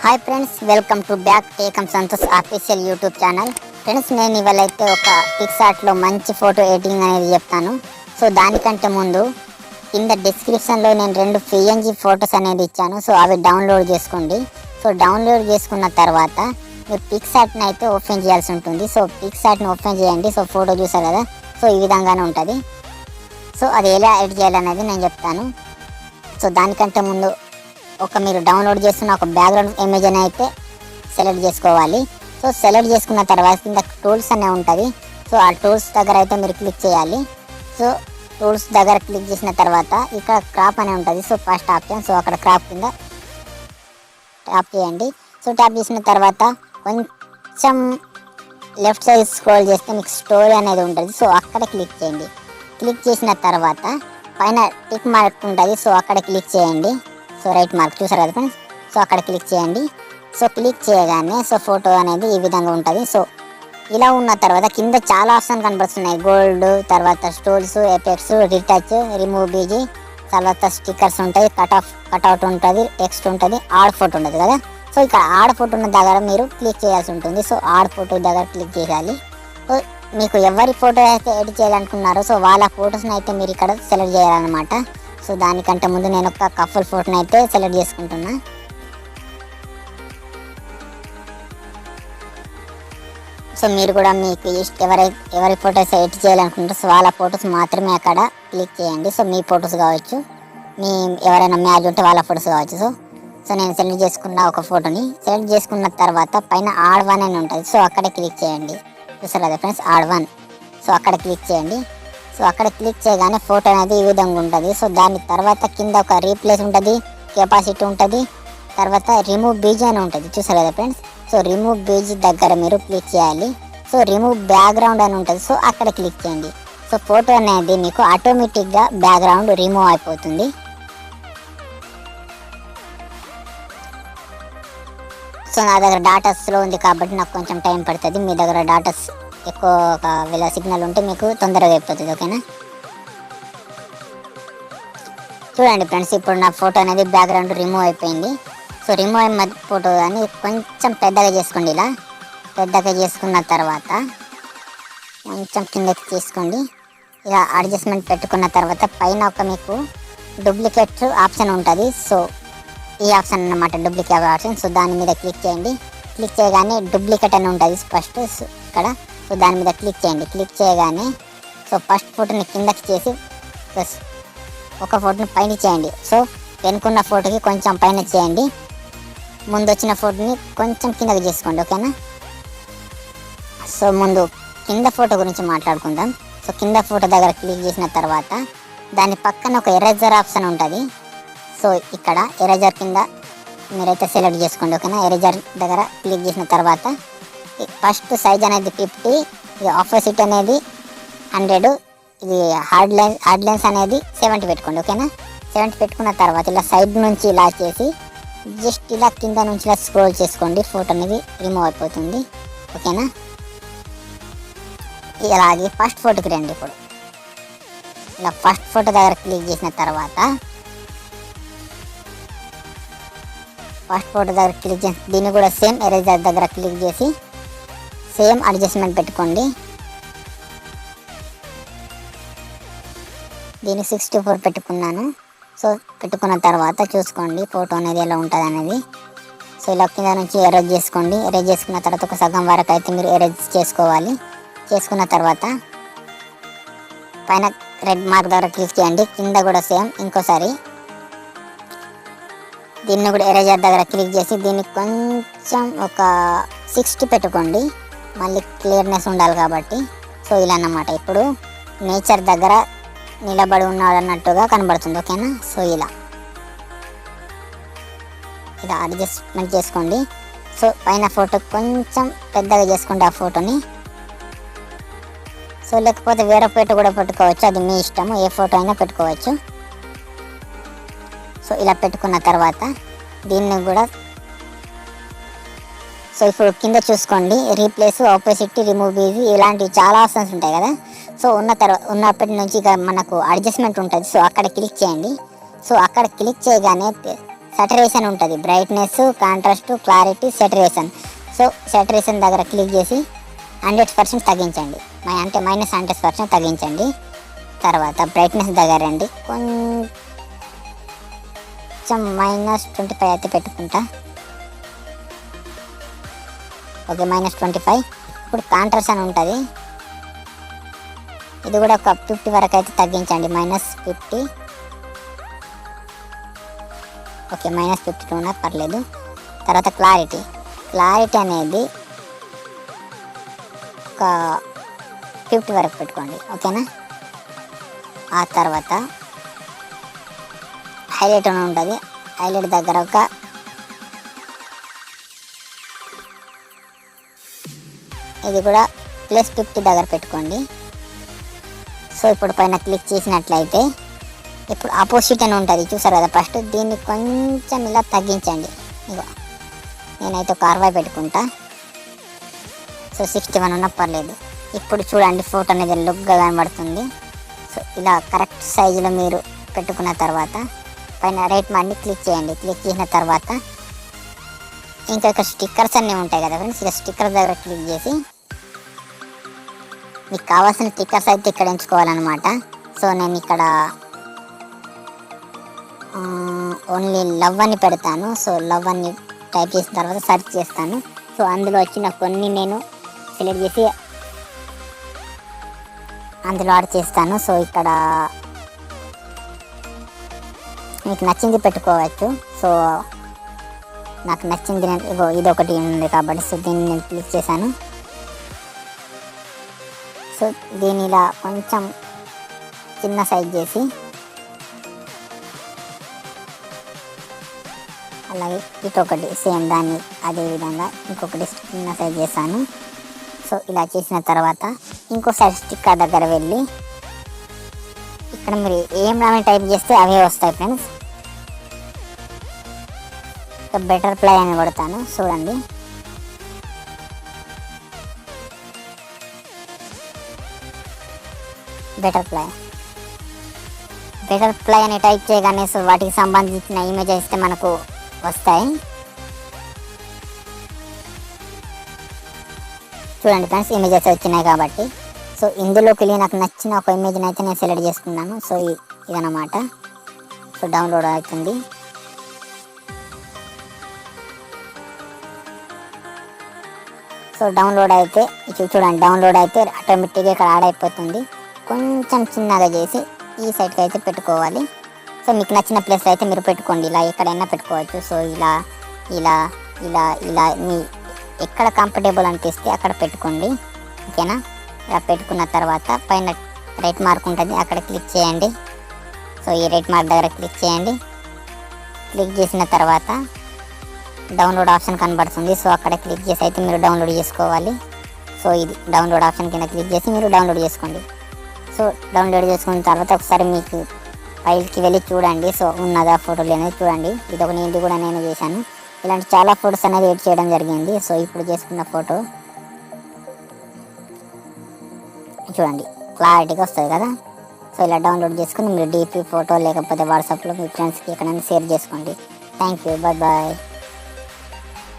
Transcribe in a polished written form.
Hi friends, welcome to back టేకమ్ Santosh official YouTube channel. Friends, నేను ఇవాళైతే ఒక పిక్సార్ట్లో మంచి ఫోటో ఎడిటింగ్ అనేది చెప్తాను. సో దానికంటే ముందు కింద డిస్క్రిప్షన్లో నేను 2 పిఎన్జీ ఫొటోస్ అనేది ఇచ్చాను. సో అవి డౌన్లోడ్ చేసుకోండి. సో డౌన్లోడ్ చేసుకున్న తర్వాత మీరు పిక్సార్ట్ని అయితే ఓపెన్ చేయాల్సి ఉంటుంది. సో పిక్సార్ట్ని ఓపెన్ చేయండి. సో ఫోటో చూసారు కదా, సో ఈ విధంగానే ఉంటుంది. సో అది ఎలా ఎడిట్ చేయాలనేది నేను చెప్తాను. సో దానికంటే ముందు మీరు డౌన్లోడ్ చేస్తున్న ఒక బ్యాక్గ్రౌండ్ ఇమేజ్ అని అయితే సెలెక్ట్ చేసుకోవాలి. సో సెలెక్ట్ చేసుకున్న తర్వాత కింద టూల్స్ అనే ఉంటుంది. సో ఆ టూల్స్ దగ్గర అయితే మీరు క్లిక్ చేయాలి. సో టూల్స్ దగ్గర క్లిక్ చేసిన తర్వాత ఇక్కడ క్రాప్ అనే ఉంటుంది. సో ఫస్ట్ ఆప్షన్, సో అక్కడ క్రాప్ కింద ట్యాప్ చేయండి. సో ట్యాప్ చేసిన తర్వాత కొంచెం లెఫ్ట్ సైడ్ స్క్రోల్ చేస్తే మీకు స్టోరీ అనేది ఉంటుంది. సో అక్కడ క్లిక్ చేయండి. క్లిక్ చేసిన తర్వాత పైన టిక్ మార్క్ ఉంటుంది. సో అక్కడ క్లిక్ చేయండి. సో రైట్ మార్క్ చూసారు కదా ఫ్రెండ్స్, సో అక్కడ క్లిక్ చేయండి. సో క్లిక్ చేయగానే సో ఫోటో అనేది ఈ విధంగా ఉంటుంది. సో ఇలా ఉన్న తర్వాత కింద చాలా ఆప్షన్ కనబడుతున్నాయి. గోల్డ్, తర్వాత స్టోల్స్, ఎఫెక్ట్స్, రిటచ్, రిమూవ్ బీజీ, తర్వాత స్టిక్కర్స్ ఉంటాయి, కట్అవుట్ ఉంటుంది, టెక్స్ట్ ఉంటుంది, ఆడ్ ఫోటో ఉంటుంది కదా. సో ఇక్కడ ఆడ్ ఫోటో ఉన్న దగ్గర మీరు క్లిక్ చేయాల్సి ఉంటుంది. సో ఆడ్ ఫోటో దగ్గర క్లిక్ చేయాలి. సో మీకు ఎవరి ఫోటో అయితే ఎడిట్ చేయాలనుకున్నారో సో వాళ్ళ ఫొటోస్ని అయితే మీరు ఇక్కడ సెలెక్ట్ చేయాలన్నమాట. సో దానికంటే ముందు నేను ఒక కపుల్ ఫోటోని అయితే సెలెక్ట్ చేసుకుంటున్నా. సో మీరు కూడా మీకు ఎవరి ఫొటోస్ ఎడిట్ చేయాలనుకుంటారో సో వాళ్ళ ఫొటోస్ మాత్రమే అక్కడ క్లిక్ చేయండి. సో మీ ఫొటోస్ కావచ్చు, మీ ఎవరైనా మ్యాచ్ ఉంటే వాళ్ళ ఫొటోస్ కావచ్చు. సో నేను సెలెక్ట్ చేసుకున్న ఒక ఫోటోని సెలెక్ట్ చేసుకున్న తర్వాత పైన ఆడ్ వన్ అని ఉంటుంది. సో అక్కడ క్లిక్ చేయండి. చూసారు కదా ఫ్రెండ్స్, ఆడ్ వన్. సో అక్కడ క్లిక్ చేయండి. సో అక్కడ క్లిక్ చేయగానే ఫోటో అనేది ఈ విధంగా ఉంటుంది. సో దాని తర్వాత కింద ఒక రీప్లేస్ ఉంటుంది, కెపాసిటీ ఉంటుంది, తర్వాత రిమూవ్ బీజీ అని ఉంటుంది. చూసారు కదా ఫ్రెండ్స్, సో రిమూవ్ బీజీ దగ్గర మీరు క్లిక్ చేయాలి. సో రిమూవ్ బ్యాక్గ్రౌండ్ అని ఉంటుంది. సో అక్కడ క్లిక్ చేయండి. సో ఫోటో అనేది మీకు ఆటోమేటిక్గా బ్యాక్గ్రౌండ్ రిమూవ్ అయిపోతుంది. సో నా దగ్గర డాటా స్లో ఉంది కాబట్టి నాకు కొంచెం టైం పడుతుంది. మీ దగ్గర డాటా ఎక్కువ ఒకవేళ సిగ్నల్ ఉంటే మీకు తొందరగా అయిపోతుంది. ఓకేనా, చూడండి ఫ్రెండ్స్, ఇప్పుడు నా ఫోటో అనేది బ్యాక్గ్రౌండ్ రిమూవ్ అయిపోయింది. సో రిమూవ్ అయిన ఫోటో అని కొంచెం పెద్దగా చేసుకోండి. ఇలా పెద్దగా చేసుకున్న తర్వాత కొంచెం కిందకి తీసుకోండి. ఇలా అడ్జస్ట్మెంట్ పెట్టుకున్న తర్వాత పైన మీకు డూప్లికేట్ ఆప్షన్ ఉంటుంది. సో ఈ ఆప్షన్ అన్నమాట, డూప్లికేట్ ఆప్షన్. సో దాని మీద క్లిక్ చేయండి. క్లిక్ చేయగానే డూప్లికేట్ అని ఉంటుంది ఫస్ట్ ఇక్కడ. సో దాని మీద క్లిక్ చేయండి. క్లిక్ చేయగానే సో ఫస్ట్ ఫోటోని కిందకి చేసి ప్లస్ ఒక ఫోటోని పైన చేయండి. సో వెనుకున్న ఫోటోకి కొంచెం పైన చేయండి, ముందు వచ్చిన ఫోటోని కొంచెం కిందకి చేసుకోండి. ఓకేనా, సో ముందు కింద ఫోటో గురించి మాట్లాడుకుందాం. సో కింద ఫోటో దగ్గర క్లిక్ చేసిన తర్వాత దాని పక్కన ఒక ఎరేజర్ ఆప్షన్ ఉంటుంది. సో ఇక్కడ ఎరేజర్ కింద మీరైతే సెలెక్ట్ చేసుకోండి. ఓకేనా, ఎరేజర్ దగ్గర క్లిక్ చేసిన తర్వాత ఫస్ట్ సైజ్ అనేది 50, ఇది ఆపోజిట్ అనేది 100, ఇది హార్డ్ లైన్స్ అనేది 70 పెట్టుకోండి. ఓకేనా, 70 పెట్టుకున్న తర్వాత ఇలా సైడ్ నుంచి ఇలా చేసి జస్ట్ ఇలా కింద నుంచి ఇలా స్క్రోల్ చేసుకోండి. ఫోటో అనేది రిమూవ్ అయిపోతుంది. ఓకేనా, ఇలాగే ఫస్ట్ ఫోటోకి రండి. ఇప్పుడు ఇలా ఫస్ట్ ఫోటో దగ్గర క్లిక్ చేసిన తర్వాత ఫస్ట్ ఫోటో దగ్గర క్లిక్ చేసి దీన్ని కూడా సేమ్ ఎరేజర్ దగ్గర క్లిక్ చేసి సేమ్ అడ్జస్ట్మెంట్ పెట్టుకోండి. దీన్ని 64 పెట్టుకున్నాను. సో పెట్టుకున్న తర్వాత చూసుకోండి ఫోటో అనేది ఎలా ఉంటుంది అనేది. సో ఇలా కింద నుంచి ఎరేజ్ చేసుకోండి. ఎరేజ్ చేసుకున్న తర్వాత ఒక సగం వరకు అయితే మీరు ఎరేజ్ చేసుకోవాలి. చేసుకున్న తర్వాత పైన రెడ్ మార్క్ దగ్గర క్లిక్ చేయండి. కింద కూడా సేమ్ ఇంకోసారి దీన్ని కూడా ఎరేజర్ దగ్గర క్లిక్ చేసి దీన్ని కొంచెం ఒక 60 పెట్టుకోండి, మళ్ళీ క్లియర్నెస్ ఉండాలి కాబట్టి. సో ఇలా అన్నమాట, ఇప్పుడు నేచర్ దగ్గర నిలబడి ఉన్నాడు అన్నట్టుగా కనబడుతుంది. ఓకేనా, సో ఇలా అడ్జస్ట్మెంట్ చేసుకోండి. సో పైన ఫోటో కొంచెం పెద్దగా చేసుకోండి ఆ ఫోటోని. సో లేకపోతే వేరే ఫోటో కూడా పెట్టుకోవచ్చు, అది మీ ఇష్టము, ఏ ఫోటో అయినా పెట్టుకోవచ్చు. సో ఇలా పెట్టుకున్న తర్వాత దీన్ని కూడా సో ఇప్పుడు కింద చూసుకోండి, రీప్లేస్, ఆపోజిట్, రిమూవ్ బీజీ ఇలాంటివి చాలా ఆప్షన్స్ ఉంటాయి కదా. సో ఉన్నప్పటి నుంచి ఇక మనకు అడ్జస్ట్మెంట్ ఉంటుంది. సో అక్కడ క్లిక్ చేయండి. సో అక్కడ క్లిక్ చేయగానే సటరేషన్ ఉంటుంది, బ్రైట్నెస్, కాంట్రాస్ట్, క్లారిటీ, సెటరేషన్. సో సెటరేషన్ దగ్గర క్లిక్ చేసి 100% తగ్గించండి, అంటే -100% తగ్గించండి. తర్వాత బ్రైట్నెస్ దగ్గర రండి, కొంచెం -25 అయితే పెట్టుకుంటా. ఓకే, -25. ఇప్పుడు కాంట్రాస్ట్ అని ఉంటుంది, ఇది కూడా ఒక 50 వరకు అయితే తగ్గించండి, -50. ఓకే, -52 ఉన్నా పర్లేదు. తర్వాత క్లారిటీ అనేది ఒక 50 వరకు పెట్టుకోండి, ఓకేనా. ఆ తర్వాత హైలైట్ అని ఉంటుంది, హైలైట్ దగ్గర ఇది కూడా +50 దగ్గర పెట్టుకోండి. సో ఇప్పుడు పైన క్లిక్ చేసినట్లయితే ఇప్పుడు ఆపోజిట్ అని ఉంటుంది, చూసారు కదా. ఫస్ట్ దీన్ని కొంచెం ఇలా తగ్గించండి, ఇగో నేనైతే ఒక 60 పెట్టుకుంటా. సో 61 ఉన్నా పర్లేదు. ఇప్పుడు చూడండి ఫోటో అనేది లుక్గా కనబడుతుంది. సో ఇలా కరెక్ట్ సైజులో మీరు పెట్టుకున్న తర్వాత పైన రైట్ మార్క్ని క్లిక్ చేయండి. క్లిక్ చేసిన తర్వాత ఇంకా ఇక్కడ స్టిక్కర్స్ అన్నీ ఉంటాయి కదా ఫ్రెండ్స్, ఇలా స్టిక్కర్స్ దగ్గర క్లిక్ చేసి మీకు కావాల్సిన స్టిక్కర్స్ అయితే ఇక్కడ ఎంచుకోవాలన్నమాట. సో నేను ఇక్కడ ఓన్లీ లవ్ అని పెడతాను. సో లవ్ అని టైప్ చేసిన తర్వాత సెర్చ్ చేస్తాను. సో అందులో వచ్చిన కొన్ని నేను సెలెక్ట్ చేసి అందులో యాడ్ చేస్తాను. సో ఇక్కడ మీకు నచ్చింది పెట్టుకోవచ్చు. సో నాకు నచ్చింది ఇది ఒకటి ఉంది కాబట్టి సో దీన్ని నేను క్లిక్ చేశాను. సో దీన్ని ఇలా కొంచెం చిన్న సైజ్ చేసి, అలాగే ఇటొకటి సేమ్ దాన్ని అదే విధంగా ఇంకొకటి చిన్న సైజ్ చేశాను. సో ఇలా చేసిన తర్వాత ఇంకోసారి స్టిక్కర్ దగ్గర వెళ్ళి ఇక్కడ మీరు ఏం రామని టైప్ చేస్తే అవే వస్తాయి ఫ్రెండ్స్. బటర్ఫ్లై అని కొడతాను, చూడండి. బటర్ఫ్లై అని టైప్ చేయగానే సో వాటికి సంబంధించిన ఇమేజ్ ఇస్తే మనకు వస్తాయి. చూడండి ఫ్రెండ్స్, ఇమేజెస్ వచ్చినాయి కాబట్టి సో ఇందులోకి వెళ్ళి నాకు నచ్చిన ఒక ఇమేజ్ని అయితే నేను సెలెక్ట్ చేసుకున్నాను. సో ఇదన్నమాట. సో డౌన్లోడ్ అవుతుంది. సో డౌన్లోడ్ అయితే చూడండి, డౌన్లోడ్ అయితే ఆటోమేటిక్గా ఇక్కడ యాడ్ అయిపోతుంది. కొంచెం చిన్నగా చేసి ఈ సైడ్కి అయితే పెట్టుకోవాలి. సో మీకు నచ్చిన ప్లేస్లో అయితే మీరు పెట్టుకోండి, ఇలా ఎక్కడైనా పెట్టుకోవచ్చు. సో ఇలా ఇలా ఇలా ఇలా మీ ఎక్కడ కంఫర్టబుల్ అనిపిస్తే అక్కడ పెట్టుకోండి, ఓకేనా. ఇలా పెట్టుకున్న తర్వాత పైన రైట్ మార్క్ ఉంటుంది, అక్కడ క్లిక్ చేయండి. సో ఈ రైట్ మార్క్ దగ్గర క్లిక్ చేయండి. క్లిక్ చేసిన తర్వాత డౌన్లోడ్ ఆప్షన్ కనబడుతుంది. సో అక్కడ క్లిక్ చేసి అయితే మీరు డౌన్లోడ్ చేసుకోవాలి. సో ఇది డౌన్లోడ్ ఆప్షన్ కింద క్లిక్ చేసి మీరు డౌన్లోడ్ చేసుకోండి. సో డౌన్లోడ్ చేసుకున్న తర్వాత ఒకసారి మీకు ఫైల్కి వెళ్ళి చూడండి. సో ఉన్నదా ఫోటోలు అనేది చూడండి. ఇది కూడా నేను చేశాను. ఇలాంటి చాలా ఫొటోస్ అనేది ఎడిట్ చేయడం జరిగింది. సో ఇప్పుడు చేసుకున్న ఫోటో చూడండి, క్లారిటీగా వస్తుంది కదా. సో ఇలా డౌన్లోడ్ చేసుకుని మీరు డీపీ ఫోటో లేకపోతే వాట్సాప్లో మీ ఫ్రెండ్స్కి ఎక్కడైనా షేర్ చేసుకోండి. Thank you, bye bye.